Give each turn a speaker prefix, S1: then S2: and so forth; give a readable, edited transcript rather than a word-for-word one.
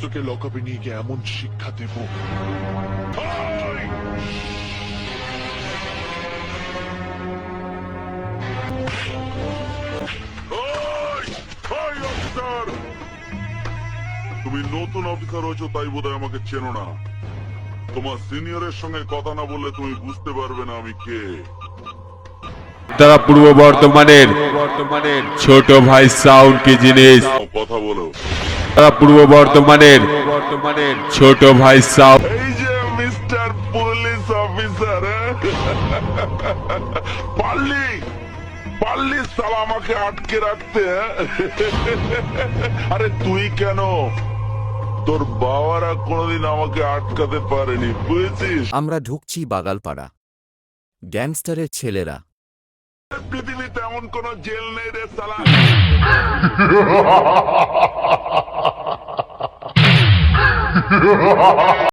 S1: তোকে লকআপে নিয়ে গিয়ে এমন শিক্ষা দেব। হাই! ওই! Hi, officer! তুমি নতুন অফিসার হয়েছো তাই বোধহয় আমাকে চেনো না। তোমার সিনিয়রের সঙ্গে কথা না বললে তুমি বুঝতে পারবে না আমি কে।
S2: তারা পূর্ব বর্তমানের ছোট ভাই সাউন্ড কি জিনিস?
S1: কথা বলো।
S2: তারা পূর্ব বর্তমানের ছোট ভাই সাউন্ড।
S1: এই যে মিস্টার পুলিশ অফিসার, পারলি পারলি সালা আমাকে আটকে রাখতে, হ্যাঁ? আরে তুই কেন, তোর বাবারা কোনোদিন আমাকে আটকাতে পারেনি, বুঝেছিস?
S3: আমরা ঢুকছি বাগালপাড়া। গ্যাংস্টারের ছেলেরা।
S1: পৃথিবীতে এমন কোন জেল নেই রে সালা।